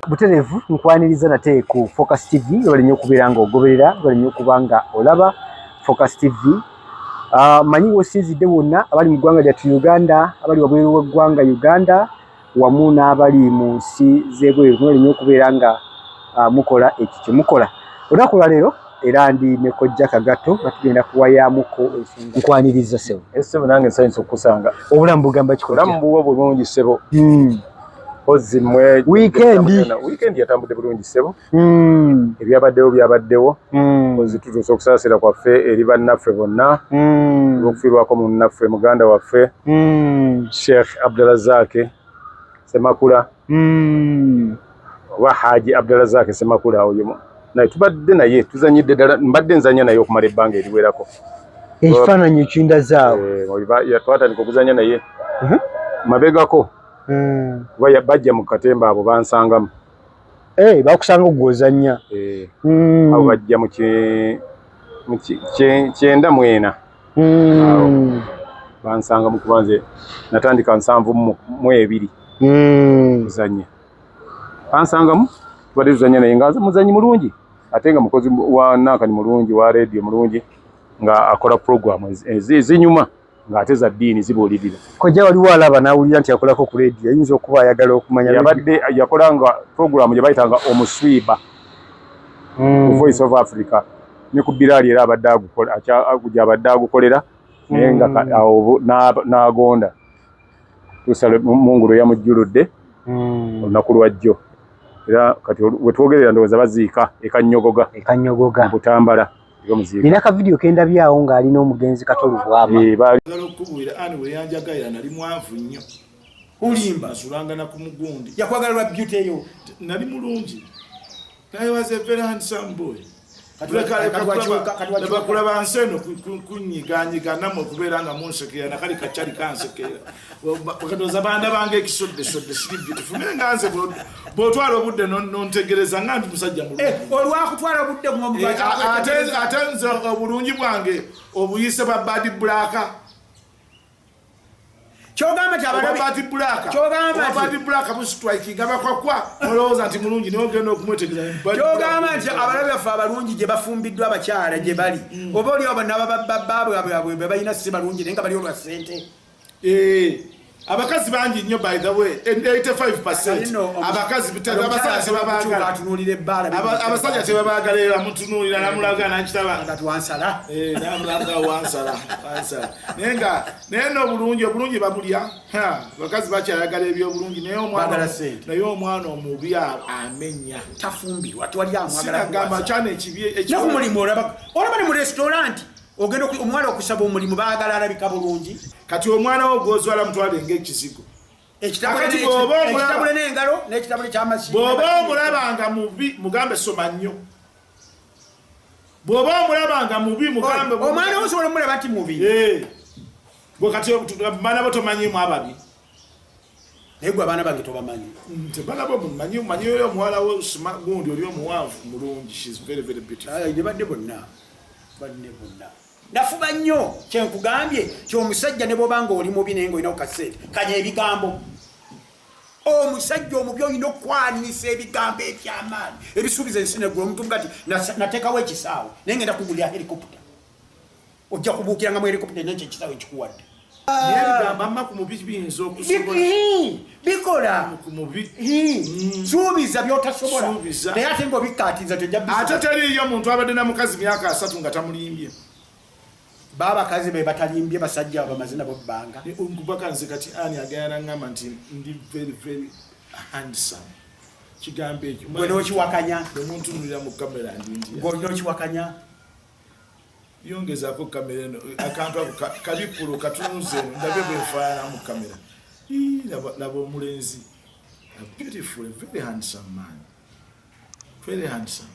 buterevu nkwaniriza nate ku Focus TV oli nnyo kubeera nga ogoberera oli nnyo kubanga olaba Focus TV. Manyi wosinzidde wonna abali mu ggwanga lyattu Uganda, abali wabweru w'eggwanga Uganda wamu n'abali mu nsi z'ebweru oli nnyo okubeera nga mukola ekyo kye mukola. Olunaku lwa leero era ndi ne Kojja Kagato nga tugenda kuwayaamuko ensonga. Nkwaniriza ssebo. Ssebo nange nsanyusa okukusanga. Obulamu bugamba kikola. Obulamu buwa bulungi ssebo. Weekend yatambudde bulungi ssebo. Ebyabaddewo. Ozi tutuuse okusaasira kwaffe eri bannaffe bonna. Okufiirwako munnaffe muganda waffe. Sheikh Abdulrazak Semakula. Oba Haji Abdulrazak Semakula oyo. Naye tubadde naye tuzanyidde ddala mbadde nzanya naye okumala ebbanga eriwerako. Ekifaananyi ekindazaawo. Twatandika okuzanya naye. Mabegako. Bajja mu katemba abo bansangamu. Bakusanga ogwozanya. Abo bajja mu kyenda mwena. Bansanga mu kubanze natandika 7 kuzanya. Bansangamu tubadde tuzanya naye nga muzanyi mulungi ate nga mukozi wa Nankani mulungi wa radio mulungi nga akola program ezinyuma nga ate za ddiini zibuulirira. Kojja waliwo alaba n'awulira nti akolako ku radio ayinza okuba ayagala okumanya. Yabadde yakolanga program gye bayitanga omuswiba ku Voice of Africa ne ku Birali era abadde agukolera naye nga n'agonda tusale Mungulo yamujjuludde olunaku lwajjo era kati wetwogerera ndowooza baziika ekanyogoga Butambala. Nina ka video kendabyawo ng'alina omugenzi Katolu Bwama. Bagala okubuulira ani we yanjagayira nali mwanvu nnyo. Ulimba sulangana ku mugundi. Yakwagalwa beauty eyo. Nali mulungi. I was a very handsome boy. Kulaba nseno kunyiganyiga namwe okubeera nga munsekera nakali kacali kansekera bakatoza banda bange ekisodde siri beautiful nga nze bwotwala obudde nontegereza nga ndi musajja mulungi olwakutwala obudde ate nze obulungi bwange obuyise ba bad black kyogamba nti abalabi black bustrike nga bakwakwa olowooza nti mulungi naye ogenda okumwetegereza kyogamba nti abalabi baffe abalungi gye bafumbiddwa abakyala gye bali oba oli abo nababababwe be balina si balungi naye nga bali olwa ssente. Abakazi bangi nnyo by the way 85% abakazi abasajja tebabaagala era mutunuulira namulaga nakitaba nga twansala namulaga wansala naye obulungi babulya abakazi bakyayagala ebyobulungi naye omwana omubi amenya tafumbirwa tewali amwagala gamba kyana ekibi ekyomulimu olaba ni mu restaurant ogenda omwana okusaba omulimu baagala alabika bulungi kati omwana wo gwozwala mutwale ng'ekizigo ekitabule n'engalo n'ekitabule ky'amasiga bw'oba omulabanga mubi mugambe soma nnyo bw'oba omulabanga mubi mugambe omwana wo osobola omulaba nti mubi bwe kati baana bo tomanyimu ababi naye gwe abaana bange tobamanyi baana bo manyi oyo omuwala wo gundi oli omuwanvu mulungi she's very very beautiful badde bonna nafuba nnyo kyenkugambye kyomusajja ne bw'obanga oli mubi naye ng'olina okukasente kanya ebigambo omusajja omubi olina okwanisa ebigambo ebyamaanyi ebisuubiza ensi neggula omuntu gati nateekawo ekisaawe naye ngenda kugulira helikopita ojja kubuukiranga mu helikopita nekyo ekisaawe ekikuwadde bikola suubiza byotasobola naye ate ng'obikkaatiza ate teriyo muntu abadde na mukazi myaka 3 nga tamulimbye babakazi be batalimbye basajja bamaze nabo bbanga nkubaka nze kati ani agayana ngamba nti ndi very very handsome kigambo ekyo gwe n'okiwakanya omuntu nulira mu kamera ndindia gwe n'okiwakanya yongezaako kamera eno akantu ako kabikulu katunuze eno ndabye bwefaanana mu kamera laba omulenzi a beautiful very handsome man very handsome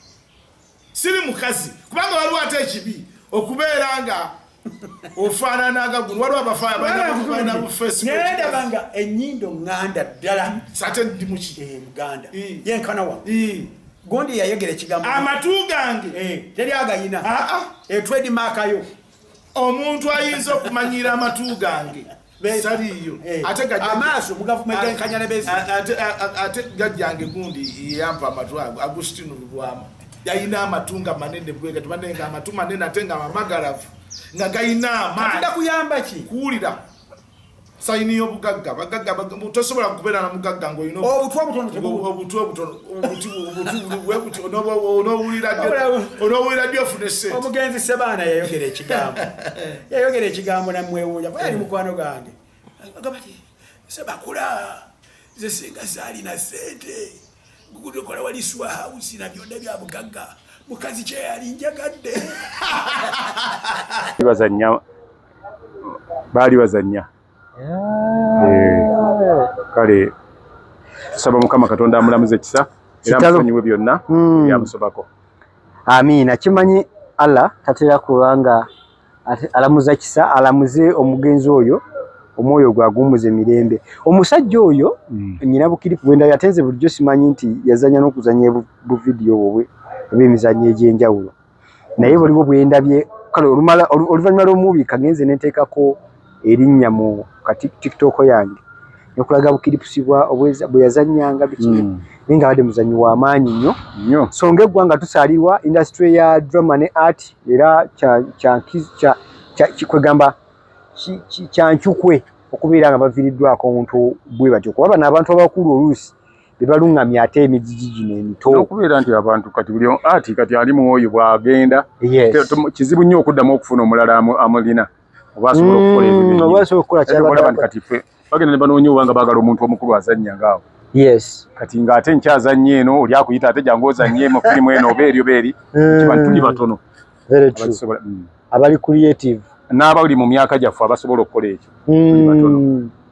siri mukazi kubanga waliwo ate ekibi okubeera nga ofaanana nga guno waliwo abafaana bu Facebook nedabanga ennyindo ŋŋanda ddala sate ndi muki muganda yenkanawa gondi yayegera ekigambo amatu gange teri agayina trademark yo omuntu ayinza okumanyira amatu gange saliyo amaaso mu gavumenti enkanya ne besi ate gajjange gundi yampa amatwago Agustino Lubwama yayina amatunga manene bwega tubanenga amatu manene atenga amagarafu nga gayina amaanyi kuyamba ki kuwulira sayini y'obugagga bagagga tosobola kubeera na mugagga ng'olina onoowulira gyofuna essente omugenzi Sebaana yayogera ekigambo namwewuunya yali mukwano gange agabati sebakula ze singa zaalina ssente gukutokola wali swa house na byonna bya bugagga mukazi kye yali njagadde baali bazannya kale tusaba Mukama Katonda amulamuze kisa era amusonyiwe byonna byamusobako. Amiina. Kimanyi Allah tatera kubanga alamuza kisa, alamuze omugenzi oyo omwoyo gwagumuze mirembe. Omusajja oyo nnyina bukiripu bwenda yatenze bulijjo simanyi nti yazanya n'okuzanya bu video bwe eb'emizannyo egy'enjawulo naye buliwo bwendabye kale oluvannyuma lw'omubi kagenze nenteekako erinnya mu TikTok yange nokulaga bukiripusibwa bwe yazannyanga biki nga badde muzannyi w'amaanyi nnyo so ng'eggwanga tusaalirwa industry ya drama ne art era kwegamba kyankyukwe okubeera nga baviiriddwako omuntu bwe batyo kuba bano abantu abakulu oluusi be baluŋŋamya ate emigigi gino emito okubeera nti abantu kati buli ati kati ali mu oyo bw'agenda kizibu nnyo okuddamu okufuna omulala amulina oba asobola okukola ebyo kati ffe bagenda ne banoonya oba nga baagala omuntu omukulu azannya ngaawo kati ng'ate nkyazannye eno oli akuyita ate jangu ozannyemu firimu eno oba eri kibantu tuli batono abali creative n'abali mu myaka gyaffe abasobola okukola ekyo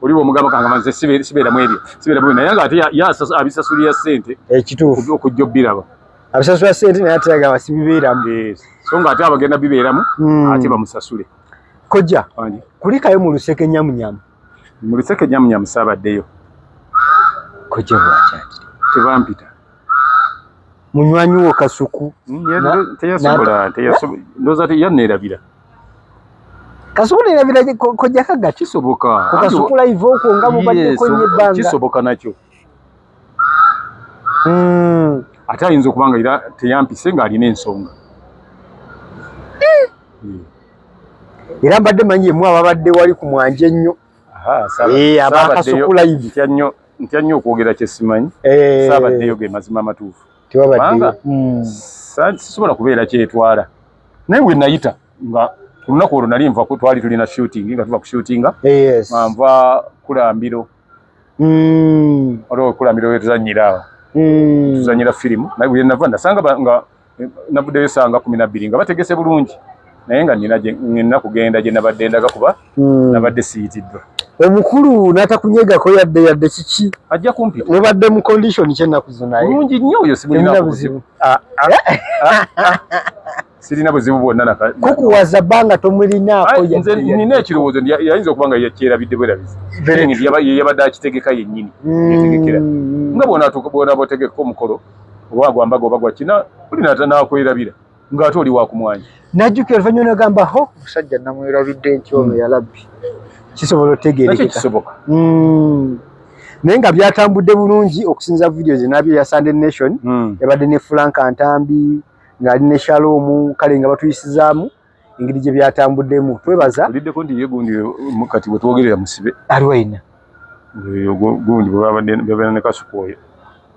oliwo omugamba kanga manze sibeeramu ebyo sibeeramu naye nga ate abisasulira ssente ekituufu okujja obbiraba abisasula ssente naye ate agamba sibibeeramu so nga ate abagenda bibeeramu ate bamusasule kojja kulikayo mu luseke nyamunyamu mu luseke nyamunyamu saabaddeyo kojja bwakyatire tebampita munywanyi wo Kasuku teyasobola ndowooza yanneerabira Kasuku neerabira kojja kaga kisoboka Kasuku live okwo nga mubaddeko nnyo ebbanga kisoboka nakyo ate ayinza okuba nga era teyampise ng'alina ensonga era mbadde manyi yemu ababadde wali ku mwanja ennyo aba Kasuku live ntya nnyo okwogera kyesimanyi saabaddeyo ge mazima amatuufu tewabaddeyo sisobola kubeera kyetwala naye bwe nayita nga ku lunaku olwo nali nva twali tulina shooting nga tuva ku shootinga nva Kulambiro waliwo Kulambiro we tuzannyira awo tuzannyira firimu naye bwe nava nasanga nga navuddeyo sanga 12 nga bategese bulungi naye nga nina kugenda gye nabadde ndaga kuba nabadde siyitiddwa omukulu n'atakunyegako yadde kiki ajja kumpita mubadde mu condition ky'ennaku zo naye bulungi nnyo oyo sibulina buzibu sirina buzibu bwonna kukuwaza bbanga tomulinaako nze nina ekirowoozo yayinza okuba nga kyerabidde bwerabizi yabadde akitegeka yennyini yetegekera nga bona botegeka omukolo oba gwambaga oba gwakina buli nakwerabira ng'ate oli wakumwanya najjukira oluvannyuma nagamba ho omusajja namwerabidde nkyono yalabbi kisobola otegeerekeka kisoboka naye nga byatambudde bulungi okusinza video ze nabyo ya Sunday Nation yabadde ne Frank Antambi ng'ali ne Shalom kale nga batuyisizaamu engeri gye byatambuddemu twebaza oliddeko ndi yegundi kati bwe twogerera musibe aliwo ayina gundi bwebabeera ne Kasuku oyo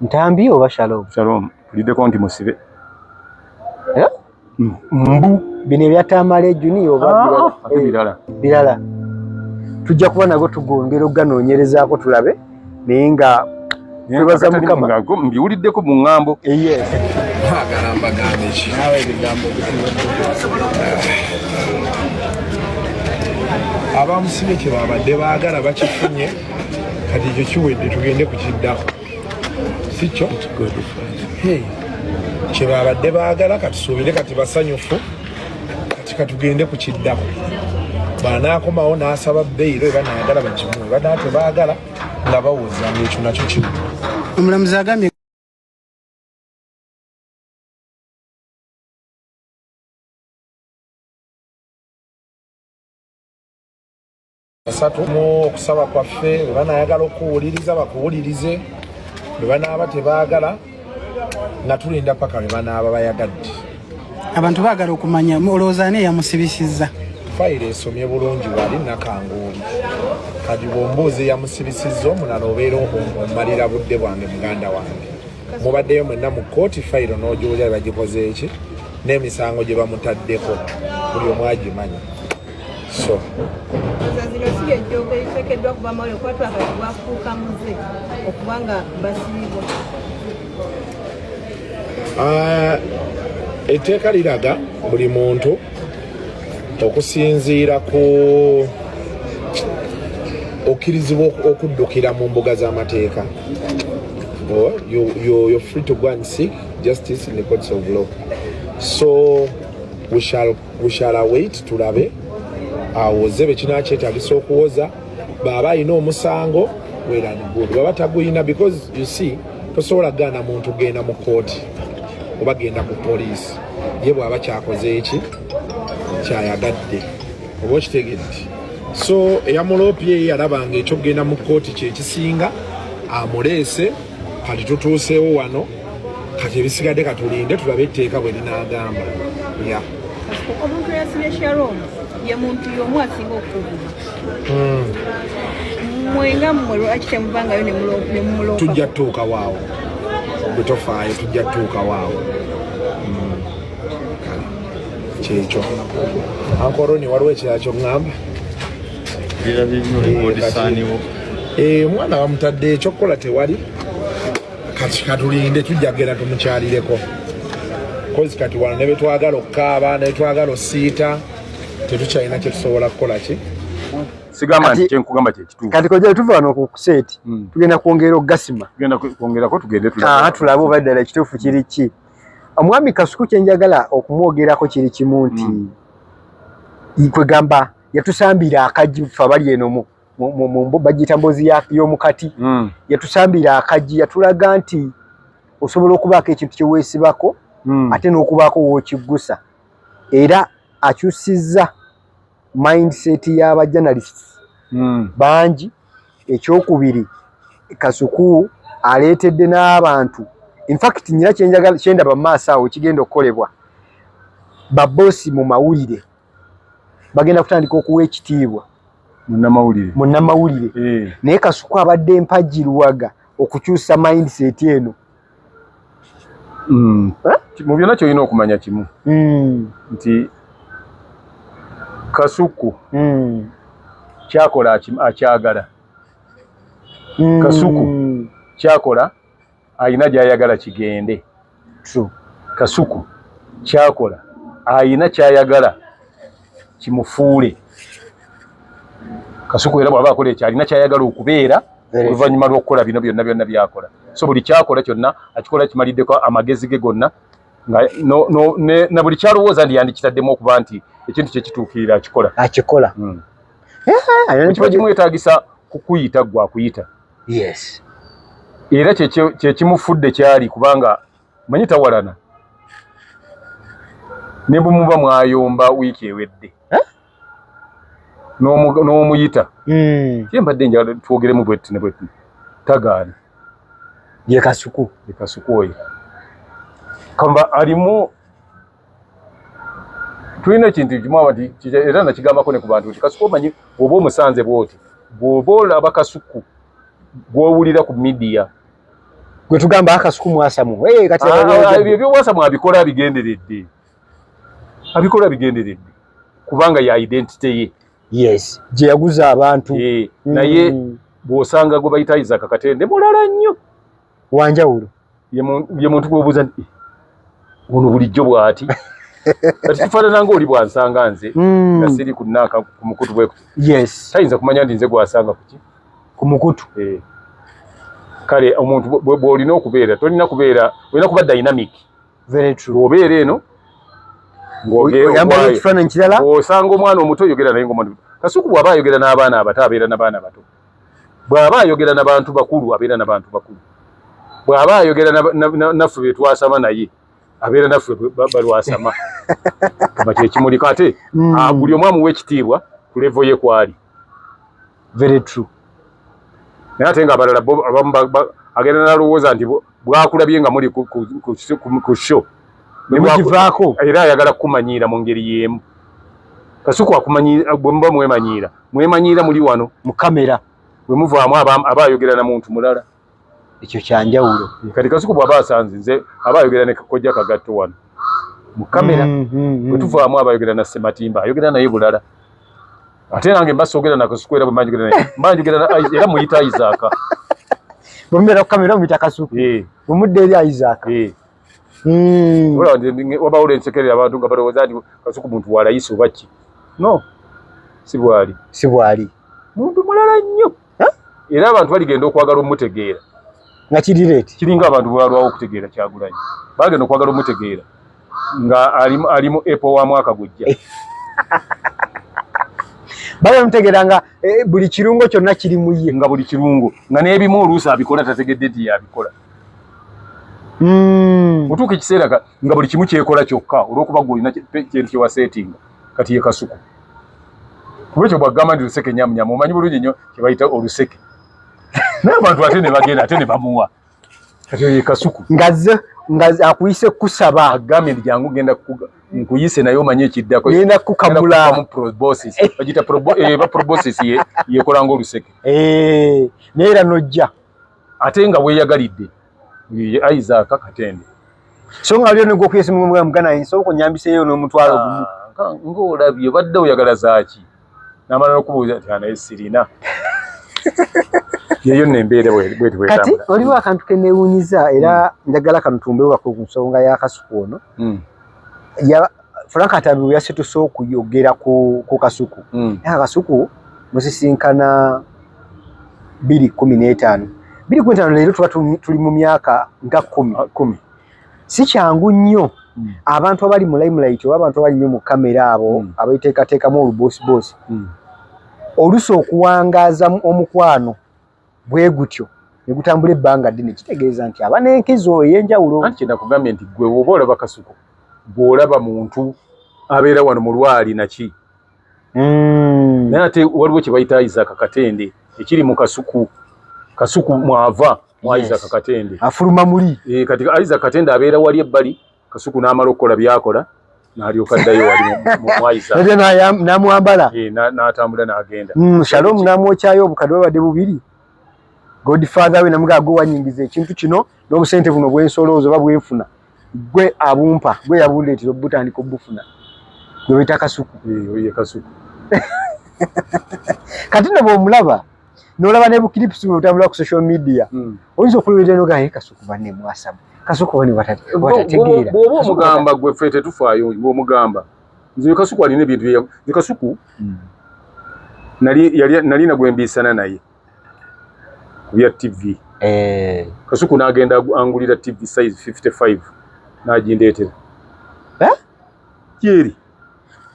Ntambi oba Shalom oliddeko nti musibe mbu bino ebyatamala junior oba birala tujja kuba nago tugongera okuganoonyerezaako tulabe naye nga twebaza Mukama mbiwuliddeko mu ŋŋambo abamusibe kye babadde baagala bakifunye kati ekyo kiwedde tugende kukiddako sikyo kye babadde baagala katusuubire kati basanyufu kati katugende kukiddako bwanaakomawo n'asaba beyiro eba naagala bakimuwe banaa tebaagala nga bawoza ng'ekyo nakyo kimu omulamuzi agambye Basatu mu okusaba kwaffe bwe banayagala okuwuliriza bakuwulirize, bwe banaaba tebaagala nga tulinda paka bwe banaaba bayagadde. Abantu baagala okumanya olowooza ani eyamusibisizza. Fayiro esomye bulungi wali Nakanguuli. Kati bw'ombuuzi eyamusibisizza omulala obeera omalira budde bwange muganda wange. Mubaddeyo mwenna mu kkooti fayiro n'ogiwulira bagikoze eki n'emisango gye bamutaddeko buli omu agimanya. So zino si ejjogo eriteekeddwa kuba mawulire kuba twakati bwafuuka muze okuba nga basiibwa. Etteeka liraga buli muntu okusinziira ku okkirizibwa okuddukira mu mbuga z'amateeka. You're free to go and seek justice in the courts of law. So we shall await tulabe awoze bekinakyetagisa okuwoza baba alina omusango wera ni good baba taguyina, because you see tosobola gana muntu genda mu kooti oba genda ku poliisi ye bwaba kyakoze eki kyayagadde oba okitegedde. So eyamulopye yalabanga ekyo genda mu kooti kyekisinga amuleese, kati tutuuseewo wano, kati ebisigadde katulinde tulabe etteeka bwe linaagamba. Omuntu yasibye Sharon ye muntu y'omu asinga okuvuga. Mwenga mmwe lwaki temuvangayo ne mumuloopa? Tujja tutuuka waawo, bwe tofaayo tujja tutuuka waawo. Kyekyo ankoroni waliwo ekirala ky'oŋŋamba? Omwana bamutadde ekyokukola tewali, kati katulinde tujja kugenda tumukyalireko. Kozi kati wano ne betwagala okukaaba ne betwagala osiita tetukyalina kye tusobola kukola ki. Sigamba nti kyenkugamba kye kituufu. Kati kojja tuva wano ku kuseeti tugenda kwongera ogasima. Tugenda kwongerako tugende tulabe oba ddala ekituufu kiri ki. Omwami Kasuku kye njagala okumwogerako kiri kimu nti kwegamba yatusambira akagi ffe abali eno mu bagiyita mbozi y'omukati. Yatusambira akagi, yatulaga nti osobola okubaako ekintu kye weesibako ate n'okubaako w'okiggusa. Era akyusizza mindset y'aba journalists bangi. Ekyokubiri, Kasuku aleetedde n'abantu, in fact nyina kyendaba mu maaso awo kigenda okukolebwa, baboosi mu mawulire bagenda kutandika okuwa ekitiibwa munnamawulire. Naye Kasuku abadde empagirwaga okukyusa mindset eno. Mu byonna kyolina okumanya kimu nti Kasuku kyakola akyagala. Kasuku kyakola ayina gy'ayagala kigende. Kasuku kyakola ayina ky'ayagala kimufuule. Kasuku era bw'aba akola ekyo alina ky'ayagala okubeera oluvannyuma lw'okukola bino byonna byakola. So buli kyakola kyonna akikola kimaliddeko amagezi ge gonna na buli kyalowooza ndi yandikitaddemu okuba nti ekintu kye kituukirira akikola. Kiba kimwetaagisa kukuyita gwe akuyita. Yes. Era kye kimufudde kyali kubanga manyi tawalana ne bumuba mwayomba wiiki ewedde n'omuyita kye mbadde njagala twogeremu bwetti ne bwetti tagaana. Ye Kasuku oyo kamba alimu tulina ekintu kimu abati era nakigambako ne ku bantu nti Kasuku omanyi bw'oba omusanze bw'oti bw'oba olaba Kasuku gw'owulira ku media gwe tugamba Kasuku mwasamu ebyo by'obwasamu abikola bigenderedde kubanga ya identity ye. Yes, gye yaguza abantu. Naye bw'osanga gwe bayita Isaac Katende mulala nnyo wanjawulo, ye muntu gw'obuuza nti ono bulijjo bw'ati kati kifaanana ng'oli bwansanga nze nga siri ku nnaaka ku mukutu bwe kuti. Yes, tayinza kumanya nti nze gwasanga ku mukutu. Kale omuntu bw'olina okubeera olina kuba dynamic. Very true. Obeera eno ng'oyambala ekifaananyi kirala. Osanga omwana omuto oyogera naye ng'omwana. Kasuku bw'aba ayogera n'abaana abato abeera n'abaana bato. Bw'aba ayogera n'abantu bakulu abeera n'abantu bakulu. Bw'aba ayogera naffe be twasama naye abeera naffe balwasama. Kaba kyekimulika ate buli omu amuwa ekitiibwa ku levo ye kwali. Very true. Naye ate nga abalala agenda nalowooza nti bwakulabye nga muli ku show nemugivaako era ayagala kukumanyiira mu ngeri y'emu. Kasuku akumanyiira bwe muba mwemanyiira muli wano mu kamera bwe muvaamu aba ayogera na muntu mulala. ekyo kyanjawulo. Kati Kasuku bw'aba asanze nze aba ayogera ne Kojja Kagatto wano mu kamera bwe tuvaamu aba ayogera na Sematimba ayogera naye bulala. Ate nange mbasogera na Kasuku era bwe manjogera naye manjogera era muyita Isaac. Bw'obeera ku kamera muyita Kasuku bw'omudde eri Isaac. Waba olensekerera abantu nga balowooza nti Kasuku muntu walayisi oba ki? No, si bwali muntu mulala nnyo era abantu baligenda okwagala omutegeera nga kirireeti kiringa abantu bwalwawo okutegeera Kyagulanyi bagenda okwagala omutegeera nga alimu Apple wa mwaka gujja baba mutegeera nga buli kirungo kyonna kiri mu ye nga buli kirungo nga n'ebimu oluusi abikola tategedde nti yabikola. Mutuuka ekiseera nga buli kimu kyekola kyokka olw'okuba gw'olina kintu kyewaseetinga kati ye Kasuku. Kuba ekyo bwagamba nti luseke nyamunyamu omanyi bulungi nnyo kye bayita oluseke. Naye abantu ate ne bagenda ate ne bamuwa kati ye Kasuku nga akuyise kusaba agambye nti jangu genda nkuyise naye omanye ekiddako genda kukamula mu proboscis bagita proboscis yekola ng'oluseke naye era nojja ate nga weeyagalidde Isaac Katende so nga lyo negwo okuyesa mu mugana nsobola okunyambiseeyo n'omutwalo gumu ng'olabye obadde oyagala zaaki n'amala n'okubuuza ati naye sirina yeyo nembeera bwetwetambula. Kati waliwo akantu ke neewuunyiza era njagala kanutumbewo ku nsonga ya Kasuku ono Frank Katambi bwe yasituse okuyogera ku Kasuku. Kasuku musisinkana 2015 leero tuba tuli mu myaka nga 10 si kyangu nnyo abantu abali mu limelight oba abantu abali mu kamera abo abayiteekateekamu oluboosibosi oluusi okuwangaaza omukwano bwe gutyo ne gutambula ebbanga ddene kitegeeza nti aba n'enkizo ey'enjawulo. Anti nakugambye nti gwe bw'oba olaba Kasuku bw'olaba muntu abeera wano mu lwali naki naye ate waliwo kye bayita Isaac Katende ekiri mu Kasuku mwava mu Isaac Katende afuluma muli kati Isaac Katende abeera wali ebbali Kasuku n'amala okukola byakola n'alyoka addayo wali mu Isaac n'amwambala n'atambula n'agenda Shalom n'amwokyayo obukadde babadde bubiri Godfather we namugago wanyingiza ekintu kino n'obusente buno bw'ensoloozo oba bwenfuna gwe abumpa gwe yabundeetera obutandika obufuna gwe bita Kasuku ye Kasuku kati ne bw'omulaba n'olaba ne bukilipusi bw'otambula ku social media oyinza okulabirira n'ogamba Kasuku banne mwasamu Kasuku bane batategeera bw'oba omugamba gwe ffe tetufaayo ng'omugamba nze Kasuku alina ebintu bye Kasuku nali nagwembiisana naye bya TV Kasuku n'agenda angulira TV size 55 n'agindeetera kyeri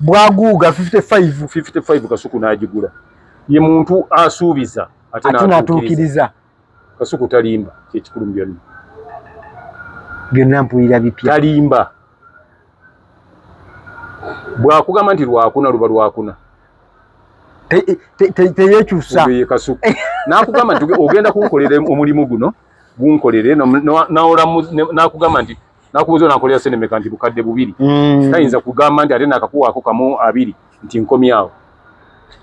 bwaguuga 55 Kasuku n'agigula ye muntu asuubiza ate n'atuukiriza. Kasuku talimba kyekikulu byonna mpulira bipya talimba bwakugamba nti lwakuna luba lwakuna teyekyusa ye Kasuku n'akugamba nti ogenda kunkolera omulimu guno gunkolere n'akugamba nti nakubuuza nakolera senemeka nti bukadde 2 tayinza kugamba nti ate nakakuwaako kamu 2 nti nkomyawo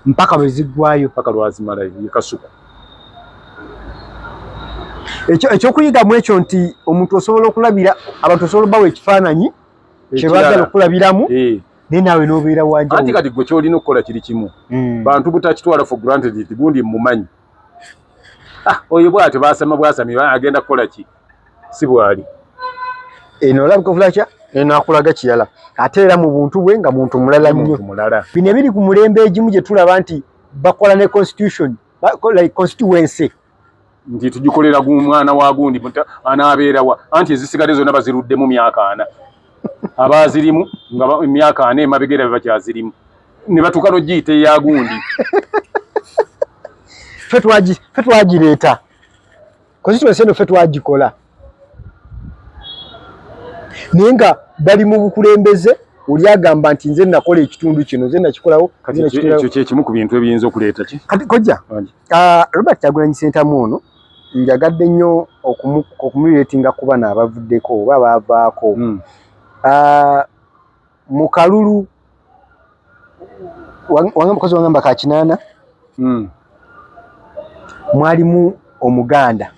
mpaka lweziggwayo mpaka lwazimala ye Kasuku. Ekyokuyigamu ekyo nti omuntu osobola okulabira abantu osobola bawa ekifaananyi kyebaagala okulabiramu naye naawe n'obeera wanjawulo. Anti kati gwe kyolina okukola kiri kimu bantu butakitwala for granted nti gundi mumanyi oyo bw'ate bwasami agenda kukola ki si bwali eno olabika ofulakya eno akulaga kiyala ate era mu buntu bwe nga muntu mulala nnyo. Bino ebiri ku mulembe egimu gye tulaba nti bakola ne constitution like constituency nti tugikolera mwana wa gundi anaabeerawa anti ezisigale zonna bazirudde mu myaka 4 abazirimu nga emyaka 4 emabegera bakyazirimu ne batuuka n'ogiyita eya gundi ffe twagireeta constituency eno ffe twagikola naye nga bali mu bukulembeze oli agamba nti nze nakola ekitundu kino nze nakikolawo ekyo kyekimu ku bintu ebiyinza okuleeta ki kati kojja Robert Kyagulanyi Ssentamu ono njagadde nnyo okumuleetinga ku bano abavuddeko oba baavaako mu kalulu mukozi wangamba kakinaana mwalimu omuganda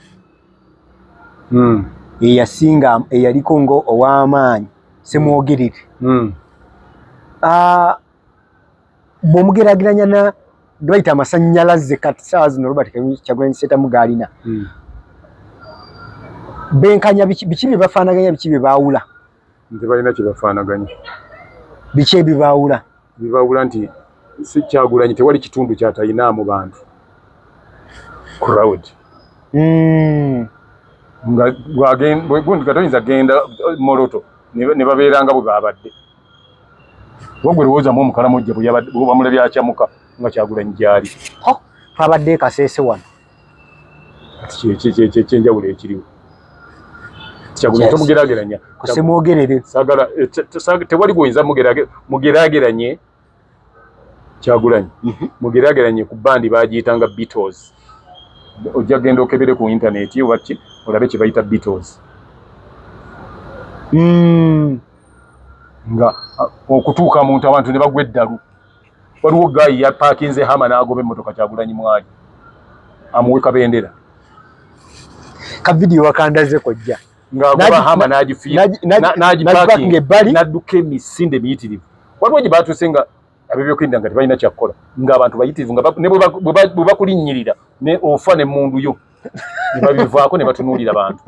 eyasinga eyaliko ngo ow'amaanyi Semwogerere bw'omugeraageranya na bayita amasannyalaze kati ssaawa zino Robert Kyagulanyi Ssentamu gaalina benkanya biki bye bafaanaganya biki bye baawula nti balina kye bafaanaganya biki ebibaawula bibaawula nti si Kyagulanyi tewali kitundu ky'atalina mu bantu crowd nga gundi katoyinza genda Moroto ne babeeranga bwe baabadde wagwe lowoozamu omukalamojja bwe bamulabye akyamuka nga Kyagulanyi gyali twabadde Kasese wano kyenjawulo ekiriwo Kyagulanyi tomugeraageranya Semwogerere sagala tewali gwoyinza mugeraageranye Kyagulanyi mugeraageranye ku bandi bagiyitanga Beatles ojja genda okebere ku intaneti waki olabe kye bayita Beatles nga okutuuka muntu abantu ne bagwa eddalu waliwo gayi yapaakinze hama n'agoba emmotoka Kyagulanyi mwali amuwe kabendera ka vidiyo wakandaze kojja ng'agoba hama n'agipaakinga n'adduka emisinde miyitirivu waliwo gye baatuuse nga ab'ebyokwerinda nga tebalina kyakkola ng'abantu bayitirivu nga ne bwe bakulinnyirira ne ofa n'emmundu yo ne babivaako ne batunuulira abantu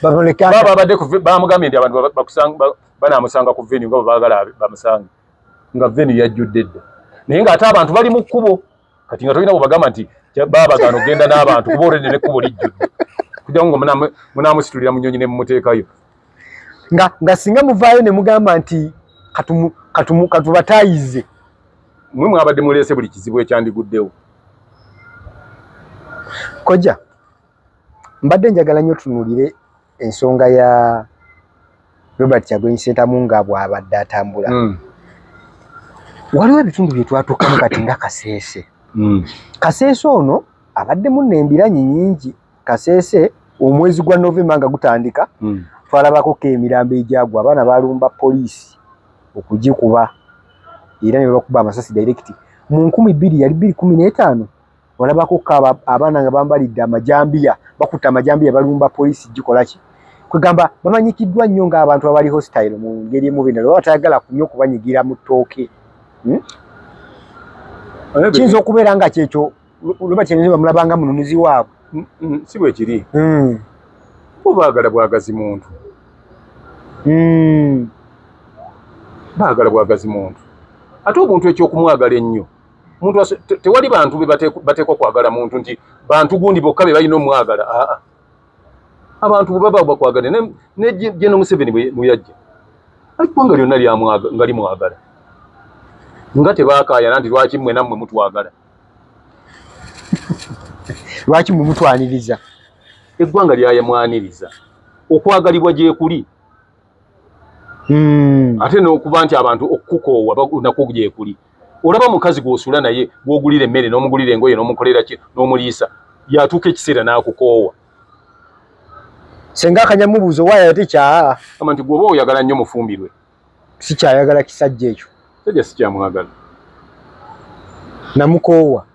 baba abadde bamugambye nti abantu banaamusanga ku venue nga bwe baagala bamusange nga venue yajjudde edda naye ng'ate abantu bali mu kkubo kati nga tolina bwe bagamba nti baabagaana ogenda n'abantu kuba olwedde n'ekkubo lijjudde kugira ngo munaamusitulira mu nnyonyi ne mumuteekayo nga singa muvaayo ne mugamba nti katubatayize mwe mwabadde muleese buli kizibu ekyandiguddewo kojja mbadde njagala nnyo tunuulire ensonga ya Robert Kyagulanyi Ssentamu nga bw'abadde atambula waliwo ebitundu bye twatuukamu kati nga Kasese Kasese ono abaddemu n'embiranye nnyingi Kasese omwezi gwa Novemba nga gutandika twalabako emirambo egyagwa abaana balumba poliisi okugikuba era ne bakuba amasasi direct mu 2015 walabako abaana nga bambalidde amajambiya bakutte amajambiya balumba poliisi gikola ki kwegamba bamanyikiddwa nnyo ng'abantu abali hostile mu ngeri emu bino baba batayagala nnyo kubanyigira mu ttooke kiyinza okubeera nga kyekyo Robert Kyagulanyi bamulabanga mununuzi waabwe si bwe kiri bo baagala bwagazi muntu baagala bwagazi muntu ate obuntu ekyokumwagala ennyo muntu tewali bantu be bateekwa kwagala muntu nti bantu gundi bokka be balina omwagala abantu bwe baba bakwagala ne General Museveni bwe yajja eggwanga lyonna nga limwagala nga tebaakaayana nti lwaki mmwe nammwe mutwagala lwaki mwe mutwaniriza eggwanga lyayamwaniriza okwagalibwa gye kuli ate n'okuba nti abantu okukukoowa nakwo gye kuli olaba mukazi gw'osula naye gw'ogulira emmere n'omugulira engoye n'omukolera ki n'omuliisa yatuuka ekiseera n'akukoowa senga akanyamubuuzo waaya ate kyaa ama nti gwoba oyagala nnyo mufumbirwe si kyayagala kisajja ekyo sajja si kyamwagala namukoowa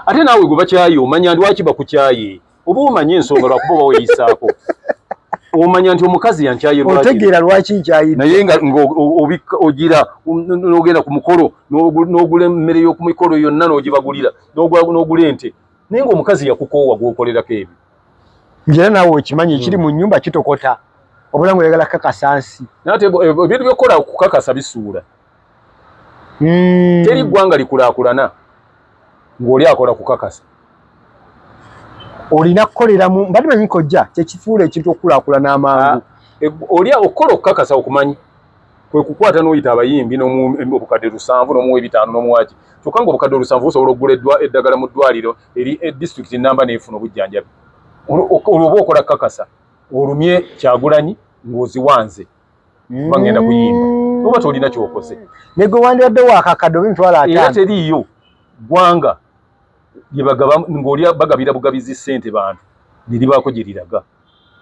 ate naawe gwe bakyaye omanya lwaki bakukyaye oba omanye ensonga lwakuba oba weeyisaako omanya nti omukazi yankyaye otegeera lwaki nkyaye naye nga ogira n'ogenda ku mukolo n'ogula emmere y'oku mikolo yonna n'ogibagulira n'ogula ente naye ng'omukazi yakukoowa gw'okolerako ebyo njera naawe okimanyi ekiri mu nnyumba kitokota obulamu oyagala kakasa nsi nate ebintu byokukola okukakasa bisuula teri ggwanga likulaakulana ng'oli akola kukakasa olina kukoleramu mbadde manyi kojja kyekifuula ekintu okukulaakulana amangu oli okukola okukakasa okumanyi kwe kukwata n'oyita abayimbi obukadde 700 n'omuwa 5 n'omuwaki kyokka nga obukadde 700 osobola okugula eddagala mu ddwaliro eri disitulikiti namba n'efuna obujjanjabi olwo oba okola kukakasa olumye Kyagulanyi ng'oziwanze kuba ngenda kuyimba oba tolina kyokoze nego wandibadde wakakado bintwala era atano teriiyo gwanga lyebagaba ng'oli bagabira bugabizi ssente bantu liribaako gye liraga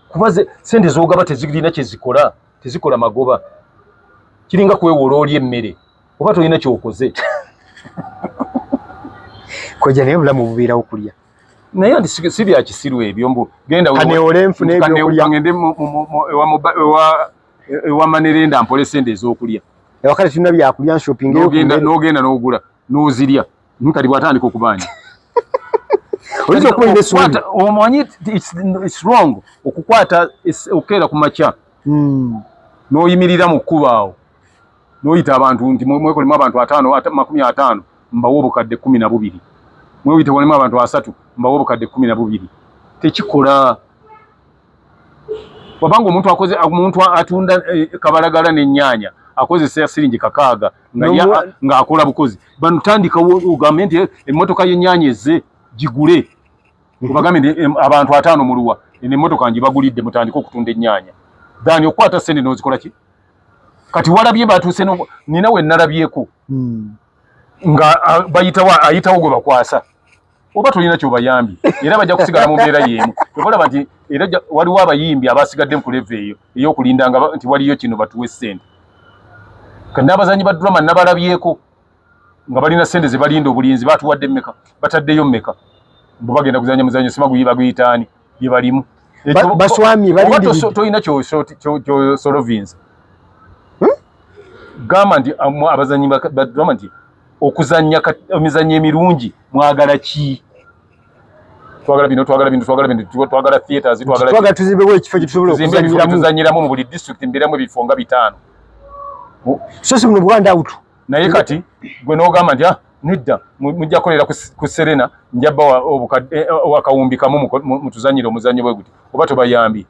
kuba ssente z'ogaba tezirina kye zikola tezikola magoba kiringa kwewola oli emmere oba tolina kyokoze koja naye obulamu bubeerawo kulya naye andi si bya kisiru ebyo mbu genda kaneole nfuna ebyokulya ngende ewa manerenda mpole ssente ez'okulya ewakati tulina byakulya nshopping n'ogenda n'ogula n'ozirya nkali bw'atandika okubanja oyinza okuba essuubi omanyi it's wrong okukwata okukeera ku makya n'oyimirira mu kkubo awo n'oyita abantu nti mwekolemu abantu 50 mbawo obukadde 12 mweyite wolemu abantu 3 mbawo obukadde 12 tekikola wabanga omuntu atunda kabalagala n'ennyaanya akozesa siringi 6 ng'akola bukozi banutandikawo ogambe nti emmotoka y'ennyaanya ezze gigule obagambe nti abantu 5 mu luwa emmotoka ngibagulidde mutandika okutunda ennyaanya dani okukwata ssente n'ozikola ki kati walabye batuuse nina we nalabyeko nga ayitawo gwe bakwasa oba tolina kyobayambi era bajja kusigala mu mbeera y'emu olaba nti era waliwo abayimbi abasigadde mu kuleva eyo ey'okulinda nti waliyo kino batuwe ssente kati n'abazanyi ba drama nabalabyeko nga balina ssente ze balinda obulinzi batuwadde mmeka bataddeyo mmeka bo bagenda kuzanya muzanyo simaguyiba guyitaani bye balimu baswami balindi tolina kyosolovinza gamba nti abazanyi ba drama nti okuzanya emizanyo emirungi mwagala ki twagala bino twagala theaters twagala tuzimbewo ekifo kitusobola okuzanyiramu mu buli district mbiramu ebifo nga 5 so si muno Buganda out naye kati gwe n'ogamba nti nedda mujja kolera ku Serena njabba wakawumbi kamu mutuzanyire omuzanyo bwe guti oba tobayambi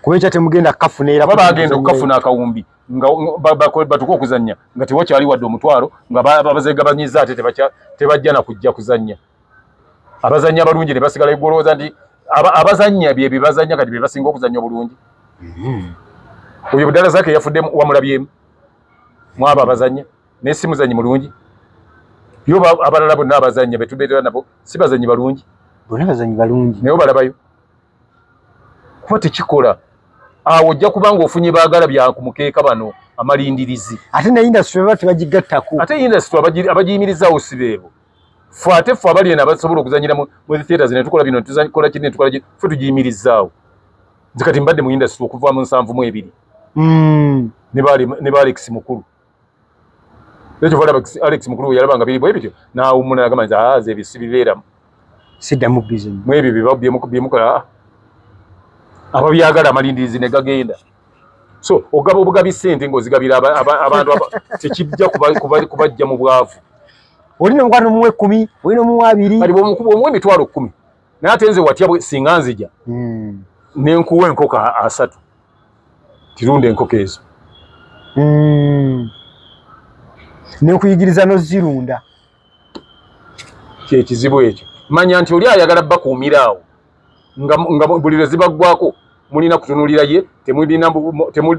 kubecha temugenda kafunera baba agenda okafuna akawumbi nga batuko okuzanya nga tewakyali wadde omutwaro nga babazegabanyiza ate tebajja na kujja kuzanya abazanya balungi ne basigala igoloza nti abazanya bye bazanya kati bye basinga okuzanya bulungi oyo budala zake yafudde wamulabyemu mwaba abazanya n'essimu zanyi mulungi yo abalala bonna abazanya betubeerera nabo si bazanyi balungi bonna bazanyi balungi naye balabayo kuba tekikola awo ojja kubanga ofunye baagala bya kumukeeka bano amalindirizi ate ne industry baba tebagigattako ate industry abagiyimirizaawo si beebo ffe ate ffe abali eno abasobola okuzanyira mu theaters ne tukola bino tukola kino ne tukola kino ffe tugiyimirizaawo nze kati mbadde mu industry okuva mu 7 ne ba Alex mukulu ekyo valaba Alex mukulu yalabanga biri bwe bityo n'awummula n'agamba nti ze ebisibibeeramu siddamu business mu ebyo byemukola ababyagala amalindirizi ne gagenda so ogaba obugabi ssente ng'ozigabira abantu tekijja kubajja mu bwavu olina omukwano muwe 10 olina omuwe 2 kati omuwe emitwalo 10 naye ate nze watya singa nzija nenkuwa enkoko 3 tirunda enkoko ezo nekuyigiriza nozirunda kyekizibu ekyo manya nti oli ayagala bakuumira awo nga buli lwe zibaggwako mulina kutunulira ye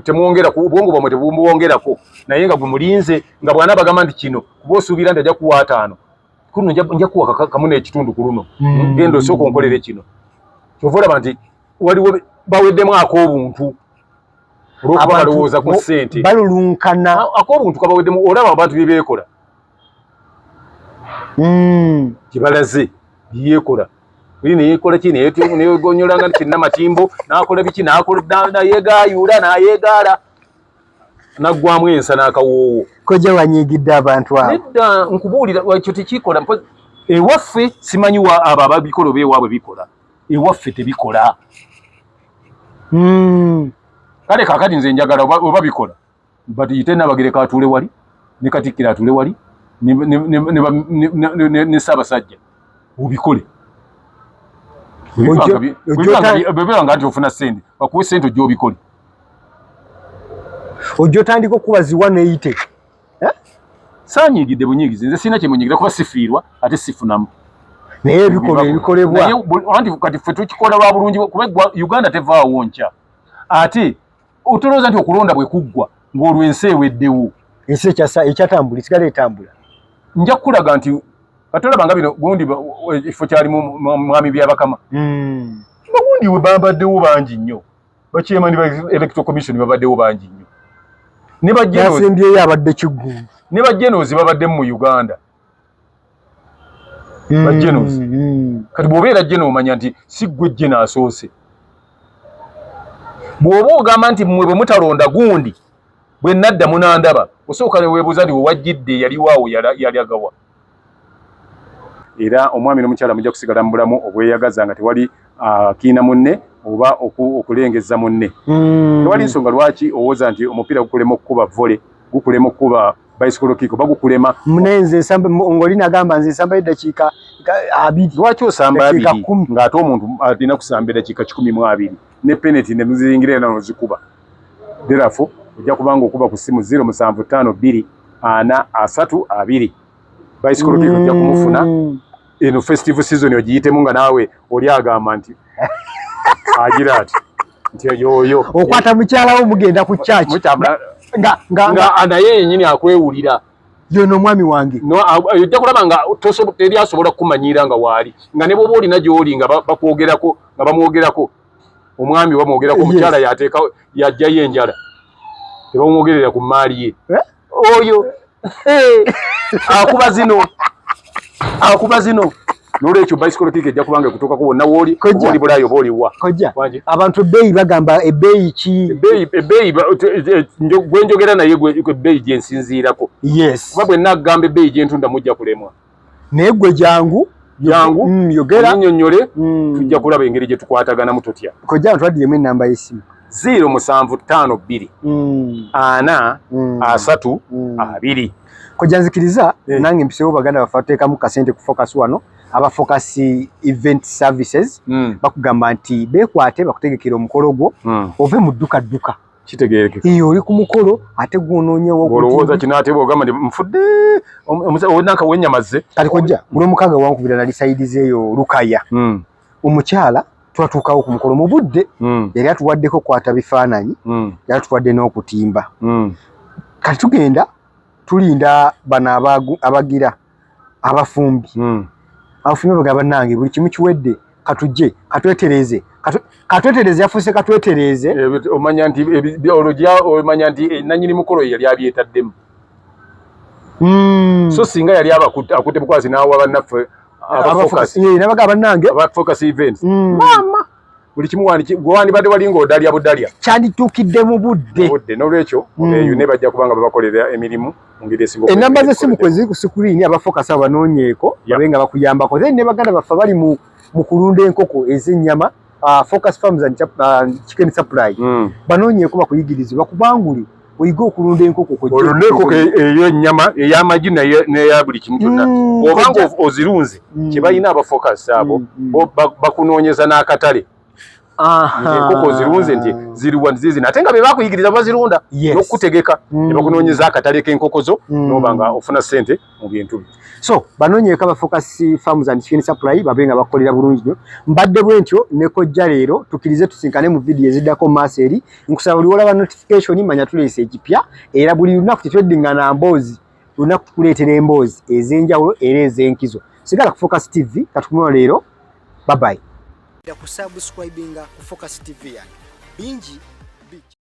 temwongera ku bwongo bwamwe tebumuwongerako naye nga gwe mulinze nga bwana bagamba nti kino kuba osuubira nti ajja kuwa 5 kuno nja kuwa kamu n'ekitundu ku luno genda osooka onkolere kino kyova olaba nti waliwo baweddemu ak'obuntu olwokuba balowooza ku ssente balulunkana ak'obuntu kabaweddemu olaba abantu bye beekola kyebalaze byeyekola oli neyekola ki neyegonyolanga nti namatimbo nakola biki nayegaayuula nayegaala naggwamu ensa n'akawoowo koja wanyigidde abantu abo nedda nkubuulira ekyo tekikola ewaffe simanyi abo ababikola oba ewaabwe bikola ewaffe tebikola kale kakati nze njagala oba bikola batiyite Nabagereka atuule wali ne Katikkiro atuule wali ne Ssaabasajja obikole bwebanga nti ofuna ssente bakuwe ssente ojja obikole ojja otandika okubaziwa neeyite saanyigidde bunyigizi nze sirina kyemunyigira kuba sifiirwa ate sifunamu naye ebikolebwa anti kati ffe tukikola lwa bulungi kuba Uganda tevaawo nkya ate otolooza nti okulonda bwe kuggwa ng'olwensi eweddewo. Ensi ekyatambula esigala etambula. Nja kukulaga nti katolabanga bino gundi ekifo kyalimu mwami byabakama. Bagundi we babaddewo bangi nnyo. Bakyemani ba Electoral Commission babaddewo bangi nnyo. Ne bajjenozi abadde kiggundu. Ne bajjenozi babadde mu Uganda. Bajjenozi. Kati bw'obeera jjeno omanya nti si ggwe jjeno asoose. Bw'oba ogamba nti mmwe bwe mutalonda gundi bwe nadda munandaba osooka ne weebuuza nti we wajjidde yali waawo yali agawa. Era omwami n'omukyala mujja kusigala mu bulamu obweyagaza nga tewali kiina munne oba okulengeza munne. Tewali nsonga lwaki owooza nti omupiira gukulema okukuba vole, gukulema okukuba bicycle kick, bagukulema. Munenze nsamba ngoli nagamba nze nsamba eddakiika 2. Lwaki osamba 2 ng'ate omuntu alina kusamba eddakiika 12 ne penalty ne muzingira na nozikuba. Therefore ojja kubanga okuba ku simu 0752 bicycle kick ojja kumufuna. Eno festive season ogiyitemu nga naawe oli agamba nti agira ati nti yoyo okwata mukyala wo mugenda ku church nga naye yennyini akwewulira yono omwami wange ojja kulaba nga teri asobola kukumanyira nga waali nga ne bwoba olina gy'oli nga bakwogerako nga bamwogerako omwami bamwogerako omukyala yateeka yajjayo enjala tebamwogerera ku maali ye oyo akuba zino n'olwekyo bicycle kick ejja kubanga kutuukako wonna wooli bulaayo booliwa abantu ebbeeyi bagamba ebbeeyi ki ebbeeyi gwe njogera naye ebbeeyi gye nsinziirako kuba bwe nagamba ebbeeyi gye ntunda mujja kulemwa naye gwe jangu yogera nnyonnyole tujja kulaba engeri gye tukwataganamu tutya kojja ntwaddiyemu ennamba y'essimu 0752 4 3 2 kojja nzikiriza nange mpisewo baganda bafateekamu kasente ku focus wano aba focus event services bakugamba nti bekwate bakutegekera omukolo gwo ove mu dduka kitegeereke iyo oli ku mukolo ate gwonoonyewo olowooza kinaate bwogamba nti nfudde onanka wennyamaze kati kojja buli omukaaga wankubira nali sayidize eyo Lukaya omukyala twatuukawo ku mukolo mu budde yali atuwaddeko kwata bifaananyi yali atuwadde n'okutimba kati tugenda tulinda bano abagira abafumbi abafumbi bagamba nange buli kimu kiwedde katujje katwetereze yafuuse katwetereze omanya nti omanya nti nanyini mukolo yali abyetaddemu so singa yali akutte bukwasi n'awa bannaffe nabagamba nange aba focus events mama buli kimu gwandibadde wali ng'odalya budalya kyandituukidde mu budde n'olwekyo eyo ne bajja kubanga babakolera emirimu enamba z'essimu kwe ziri ku sikuriini abafokasi abanoonyeeko babe nga bakuyambako then ne baganda baffe bali mu kulunda enkoko ez'ennyama Focus Farms and Chicken Supply banoonyeeko bakuyigirize bakubangule oyiga okulunda enkoko olunda enkoko ey'ennyama ey'amagi n'eya buli kimu kyonna obanga ozirunze kye balina abafokasi abo bakunoonyeza n'akatale enkoko zirunze nti ziriwa zizina ate nga be bakuyigiriza bazirunda n'okutegeka ne bakunoonyeza akatale k'enkoko zo n'oba nga ofuna ssente mu bintu bye so banoonyeeko aba Focus Farms and Chicken Supply babe nga bakolera bulungi nnyo mbadde bwe ntyo ne kojja leero tukkirize tusinkane mu vidiyo eziddako mu maaso eri nkusaba buli olaba notification manya tuleese ekipya era buli lunaku tetweddingana mboozi lunaku tukuleetera emboozi ez'enjawulo era ez'enkizo sigala ku Focus TV katukumula leero bye bye. Kusubscribinga ku Focus TV yange bingi